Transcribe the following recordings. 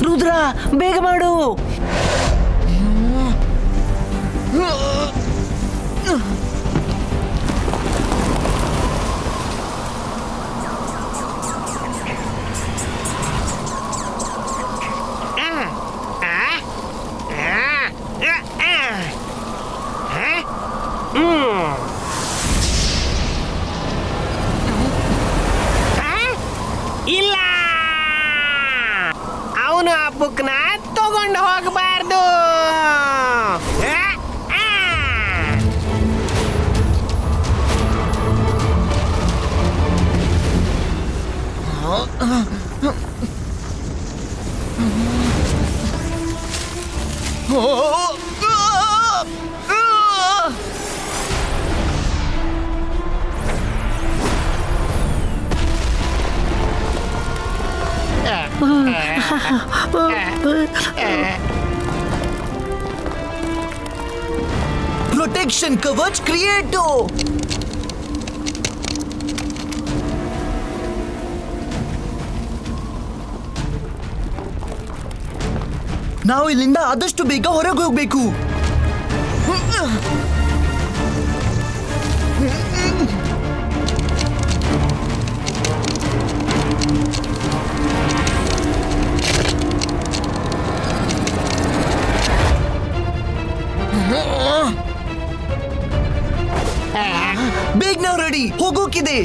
ರುದ್ರ, ಬೇಗ ಮಾಡು. ಇಲ್ಲ, ಅವನು ಆ ಬುಕ್ನ ತಗೊಂಡು ಹೋಗಬಾರ್ದು. Protection Kavach create. ನಾವು ಇಲ್ಲಿಂದ ಆದಷ್ಟು ಬೇಗ ಹೊರಗೆ ಹೋಗ್ಬೇಕು. ಬೇಗ ನಾವು ರೆಡಿ, ಹೋಗೋಕಿದೆ.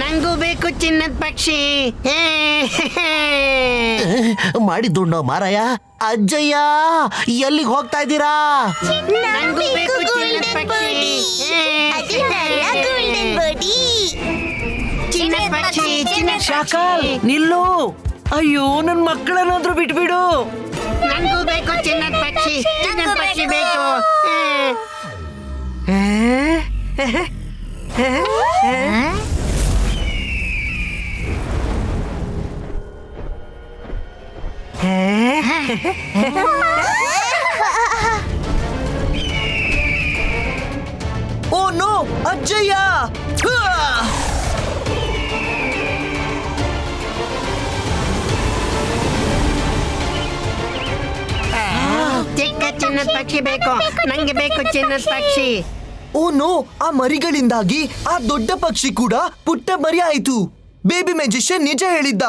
ನಂಗೂ ಬೇಕು ಚಿನ್ನದ ಪಕ್ಷಿ. ಮಾಡಿದ್ದುಂಡ ಮಾರಾಯ. ಅಜ್ಜಯ್ಯ, ಎಲ್ಲಿಗೆ ಹೋಗ್ತಾ ಇದ್ದೀರಾ? ನಂಗೂ ಬೇಕು ಚಿನ್ನದ ಪಕ್ಷಿ. ಚಿನ್ನದ ಪಕ್ಷಿ, ಚಿನ್ನದ ಶಾಕಲ್, ನಿಲ್ಲು. ಅಯ್ಯೋ, ನನ್ ಮಕ್ಕಳನ್ನಾದ್ರೂ ಬಿಟ್ಬಿಡು. ನಂಗೂ ಬೇಕು ಚಿನ್ನದ ಪಕ್ಷಿ. ಚಿನ್ನದ ಪಕ್ಷಿ ಬೇಕು. ಓ ನೋ, ಅಜ್ಜಯ್ಯ! ಚಿಕ್ಕ ಚಿನ್ನದ ಪಕ್ಷಿ ಬೇಕು. ನಂಗೆ ಬೇಕು ಚಿನ್ನದ ಪಕ್ಷಿ. ಓ ನೋ, ಆ ಮರಿಗಳಿಂದಾಗಿ ಆ ದೊಡ್ಡ ಪಕ್ಷಿ ಕೂಡ ಪುಟ್ಟ ಮರಿ ಆಯ್ತು. ಬೇಬಿ ಮ್ಯಾಜಿಷಿಯನ್ ನಿಜ ಹೇಳಿದ್ದ.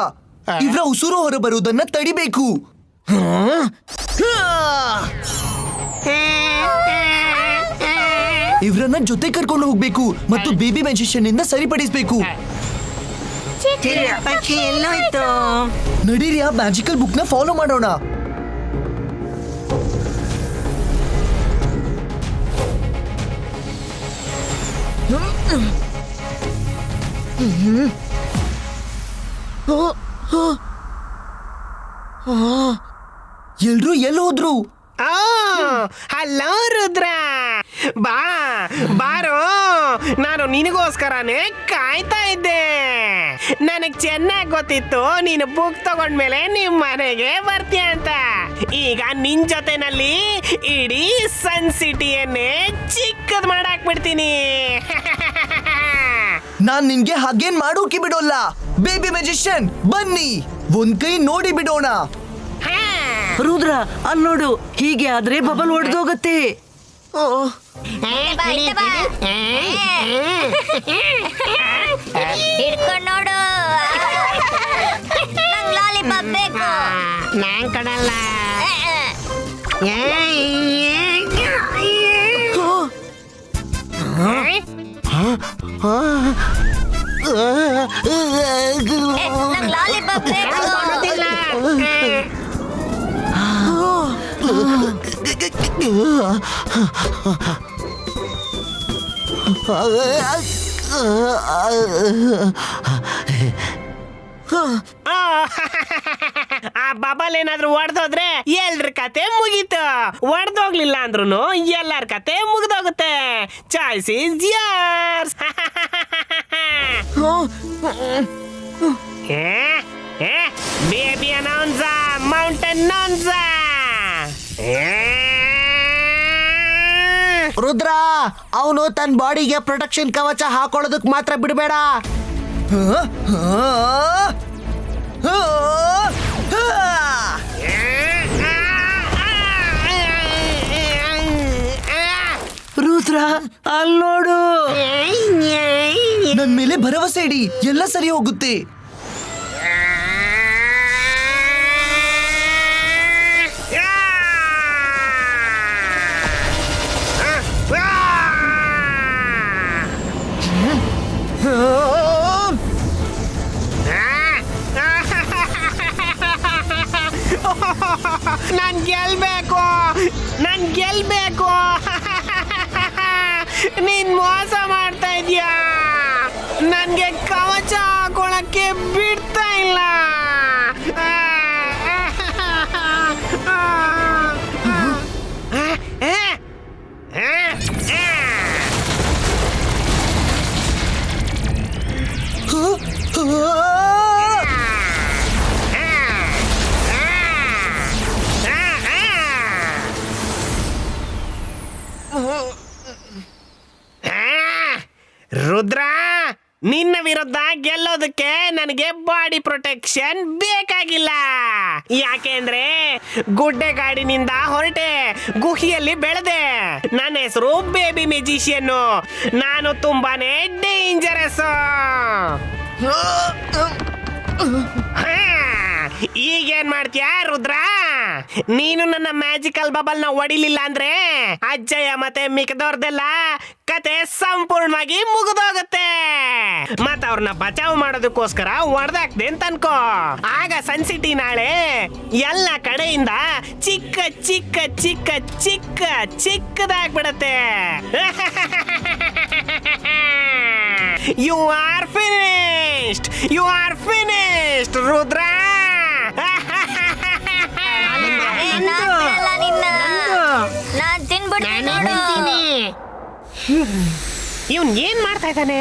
ಇವರ ಉಸಿರು ಹೊರಬರುವುದನ್ನ ತಡಿಬೇಕು. ಇವ್ರನ್ನ ಜೊತೆ ಕರ್ಕೊಂಡು ಹೋಗ್ಬೇಕು ಮತ್ತು ಬೇಬಿ ಮ್ಯಾಜಿಷಿಯನ್ ಇಂದ ಸರಿಪಡಿಸ್ಬೇಕು. ಚಿನ್ನದ ಪಕ್ಷಿ ಎಲ್ಲೋಯ್ತು? ನಡೀರಿ, ಆ ಮ್ಯಾಜಿಕಲ್ ಬುಕ್ ನ ಫಾಲೋ ಮಾಡೋಣ. ಎಲ್ರು ಎಲ್ಲಿ ಹೋದ್ರು? ಹಲೋ ರುದ್ರ, ಬಾರೋ. ನಾನು ನಿನಗೋಸ್ಕರನೇ ಕಾಯ್ತಾ ಇದ್ದೆ. ನನಗ್ ಚೆನ್ನಾಗಿ ಗೊತ್ತಿತ್ತು ನೀನು ಬುಕ್ ತಗೊಂಡ್ಮೇಲೆ ನಿಮ್ ಮನೆಗೆ ಬರ್ತೀಯ ಅಂತ. ಈಗ ನಿನ್ ಜೊತೆನಲ್ಲಿ ಇಡೀ ಸನ್ ಸಿಟಿಯನ್ನೇ ಚಿಕ್ಕದ್ ಮಾಡಾಕ್ಬಿಡ್ತೀನಿ. ನಾನ್ ನಿನ್ಗೆ ಹಾಗೇನ್ ಮಾಡೋಕೆ ಬಿಡೋಲ್ಲ. ಬೇಬಿ ಮ್ಯಾಜಿಷಿಯನ್, ಬನ್ನಿ, ಒಂದ್ ಕೈ ನೋಡಿ ಬಿಡೋಣ. ರುದ್ರ, ಅಲ್ಲಿ ನೋಡು. ಹೀಗೆ ಆದ್ರೆ ಬಬಲ್ ಒಡೆದೋಗತ್ತೆ. ಹಿಡ್ಕೊಂಡು ನೋಡು. ನಂಗ್ ಲಾಲಿಪಾಪ್ ಬೇಕು. ನಾನ್ ಕೊಡಲ್ಲ. ನಂಗ್ ಲಾಲಿಪಾಪ್ ಬೇಕು. ಆ ಬಬಲ್ ಏನಾದ್ರೂ ಒಡೆದೋದ್ರೆ ಎಲ್ರ ಕತೆ ಮುಗೀತು. ಒಡೆದೋಗ್ಲಿಲ್ಲ ಅಂದ್ರೂ ಎಲ್ಲರ ಕತೆ ಮುಗ್ದೋಗುತ್ತೆ. Choice is yours. ಬೇಬಿ ಅನೌನ್ಸ ಮೌಂಟೇನ್ ನೌನ್ಸ. ರುದ್ರ, ಅವನು ತನ್ನ ಬಾಡಿಗೆ ಪ್ರೊಟೆಕ್ಷನ್ ಕವಚ ಹಾಕೊಳ್ಳೋದಕ್ ಮಾತ್ರ ಬಿಡಬೇಡ. ರುದ್ರ ಅಲ್ಲೋಡು. ನನ್ ಮೇಲೆ ಭರವಸೆ ಇಡಿ, ಎಲ್ಲ ಸರಿ ಹೋಗುತ್ತೆ. ನಾನ್ ಗೆಲ್ಬೇಕು, ನಾನ್ ಗೆಲ್ಬೇಕು. ನೀನ್ ಮೋಸ ಮಾಡ್ತಾ ಇದೀಯಾ. ನನ್ಗೆ ಕವಚ ಹಾಕೊಳಕ್ಕೆ ಬಿಡ್ತಾ ಇಲ್ಲ. ರುದ್ರ, ನಿನ್ನ ವಿರುದ್ಧ ಗೆಲ್ಲೋದಕ್ಕೆ ನನಗೆ ಬಾಡಿ ಪ್ರೊಟೆಕ್ಷನ್ ಬೇಕಾಗಿಲ್ಲ. ಯಾಕೆಂದ್ರೆ ಗುಡ್ಡೆಗಾಡಿನಿಂದ ಹೊರಟೆ, ಗುಹಿಯಲ್ಲಿ ಬೆಳೆದೆ. ನನ್ನ ಹೆಸರು ಬೇಬಿ ಮ್ಯಾಜಿಷಿಯನ್. ನಾನು ತುಂಬಾನೇ ಡೇಂಜರಸ್. ಈಗೇನ್ ಮಾಡ್ತೀಯಾ ರುದ್ರ? ನೀನು ನನ್ನ ಮ್ಯಾಜಿಕಲ್ ಬಬಲ್ ನ ಹೊಡಿಲಿಲ್ಲ ಅಂದ್ರೆ ಅಜ್ಜಯ್ಯ ಮತ್ತೆ ಮಿಕ್ಕದವ್ರದೆಲ್ಲ ಕತೆ ಸಂಪೂರ್ಣವಾಗಿ ಮುಗಿದೋಗುತ್ತೆ. ಮತ್ತ ಅವ್ರನ್ನ ಬಚಾವ್ ಮಾಡೋದಕ್ಕೋಸ್ಕರ ಹೊಡೆದಾಕ್ದೆ ಅಂತ ಅನ್ಕೋ. ಆಗ ಸನ್ಸಿಟಿ ನಾಳೆ ಎಲ್ಲ ಕಡೆಯಿಂದ ಚಿಕ್ಕ ಚಿಕ್ಕ ಚಿಕ್ಕ ಚಿಕ್ಕ ಚಿಕ್ಕದಾಗ್ಬಿಡತ್ತೆ. You are finished, you are finished Rudra. ನಾನ್ ತಿನ್ಬಿಡ್ತೀನಿ ನೋಡು. ಇವನ್ ಏನ್ ಮಾಡ್ತಾ ಇದ್ದಾನೆ?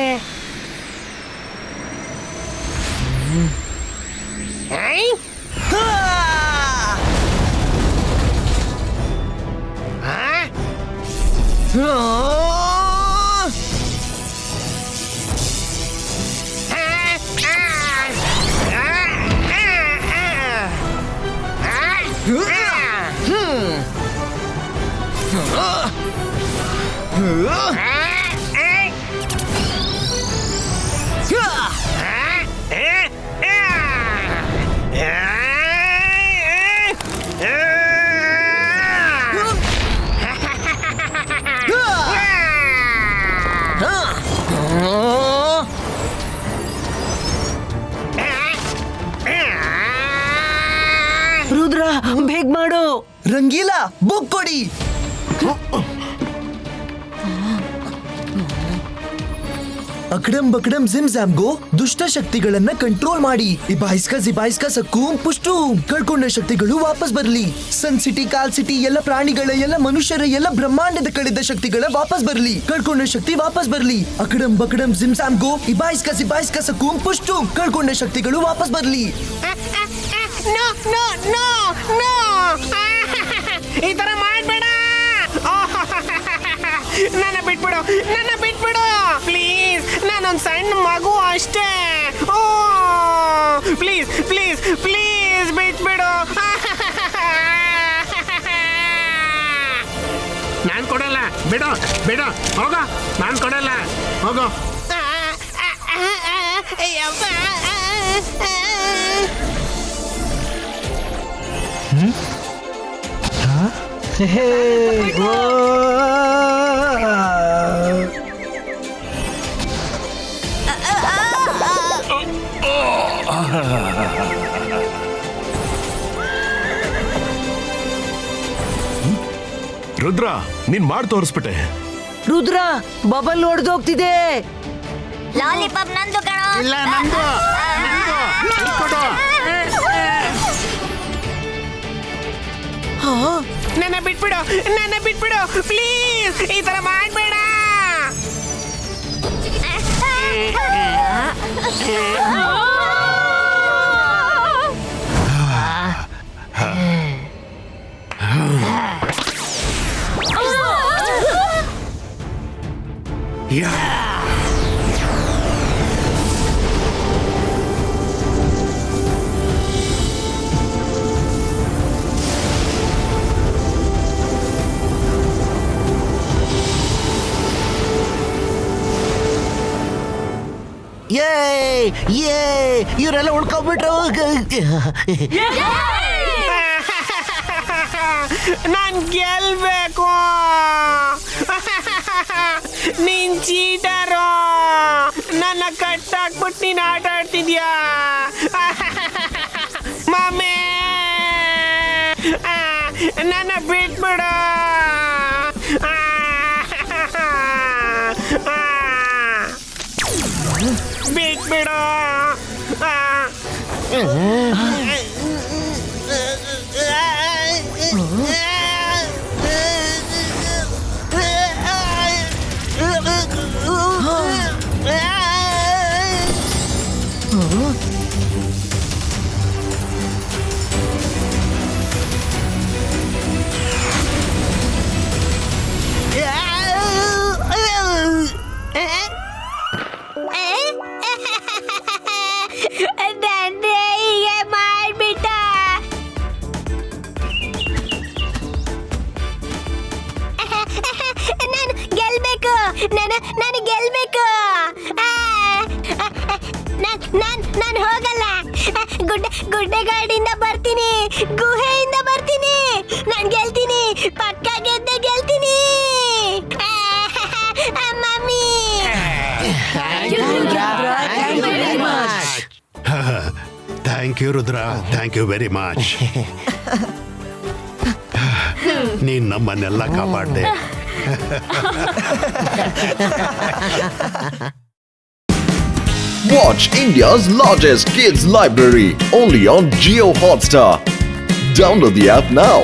ರುದ್ರ ಬೇಗ ಮಾಡು. ರಂಗೀಲ, ಬುಕ್ ಕೊಡಿ. ಅಕಡಂ ಬಕಡಂ ಜಿಮ್ ಜಾಮ್ಗೋ ದುಷ್ಟ ಶಕ್ತಿಗಳನ್ನ ಕಂಟ್ರೋಲ್ ಮಾಡಿ. ಇಬಾಯಿಸ್ಕ ಸಕ್ಕೂಂ ಪುಷ್ಟೂಂ. ಕಳ್ಕೊಂಡ ಶಕ್ತಿಗಳು ವಾಪಸ್ ಬರ್ಲಿ. ಸನ್ ಸಿಟಿ, ಕಾಲ್ ಸಿಟಿ, ಎಲ್ಲ ಪ್ರಾಣಿಗಳ, ಎಲ್ಲ ಮನುಷ್ಯರ, ಎಲ್ಲ ಬ್ರಹ್ಮಾಂಡದ ಕಳೆದ ಶಕ್ತಿಗಳ ವಾಪಸ್ ಬರ್ಲಿ. ಕಳ್ಕೊಂಡ ಶಕ್ತಿ ವಾಪಸ್ ಬರ್ಲಿ. ಅಕಡಂ ಬಕಡಂ ಜಿಮ್ ಜಾಮ್ಗೋ ಇಬಾಯಿಸ್ಕ ಸಕ್ಕೂಂ ಪುಷ್ಟೂಂ. ಕಳ್ಕೊಂಡ ಶಕ್ತಿಗಳು ವಾಪಸ್ ಬರ್ಲಿ. ನೋ ನೋ ನೋ ನೋ, ಈ ತರ ಮಾಡ್ಬೇಡ. ನನ್ನ ಬಿಟ್ಬಿಡು, ನನ್ನ ಬಿಟ್ಬಿಡು ಪ್ಲೀಸ್. ನಾನೊಂದು ಸಣ್ಣ ಮಗು ಅಷ್ಟೇ. ಓ ಪ್ಲೀಸ್ ಪ್ಲೀಸ್ ಪ್ಲೀಸ್ ಬಿಟ್ಬಿಡು. ನಾನ್ ಕೊಡಲ್ಲ, ಬಿಡು ಬಿಡು, ಹೋಗ. ನಾನ್ ಕೊಡಲ್ಲ, ಹೋಗೋ. ರುದ್ರ, ನೀನ್ ಮಾಡಿ ತೋರಿಸ್ಬಿಟ್ಟೆ. ರುದ್ರ ಬಬಲ್ ಹೊಡೆದೋಗ್ತಿದೆ. ಲಾಲಿಪಾಪ್ ನಂದು ಕಣೋ. ಇಲ್ಲ ನಂದು ನಂದು ನಂಗ್ ಕೊಡು. ನನ್ನ ಬಿಟ್ಬಿಡು ಪ್ಲೀಸ್, ಈ ತರ ಮಾಡ್ಬೇಡ. ಯಾ. ಇವರೆಲ್ಲ ಉಳ್ಕೊಂಡ್ಬಿಟ್ರು. ನಾನ್ ಗೆಲ್ಬೇಕು. ನೀನ್ ಚೀಟರು, ನನ್ನ ಕಟ್ಟಾಕ್ಬಿಟ್ಟು ನೀನ್ ಆಟ ಆಡ್ತಿದ್ಯಾ. ಮಮ್ಮಿ, ನನ್ನ ಬಿಟ್ಬಿಡು. ಬಿಟ್ಬಿಡು. ತಂದೆ ಹೀಗೆ ಮಾಡ್ಬಿಟ್ಟ. ನಾನು ಗೆಲ್ಬೇಕು, ನಾನು ಗೆಲ್ಬೇಕು. ನಾನು ಹೋಗಲ್ಲ. ಗುಡ್ಡಗಾಡಿಂದ ಬರ್ತೀನಿ, ಗುಹೆಯಿಂದ ಬರ್ತೀನಿ. ನಾನು ಗೆಲ್ತೀನಿ, ಪಕ್ಕ ಗೆಲ್ತೀನಿ. Mummy, thank you Rudra, thank you very much. ನೀನ್ ನಮ್ಮನ್ನೆಲ್ಲ ಕಾಪಾಡ್ದೆ. Watch India's largest kids library only on Jio Hotstar. Download the app now.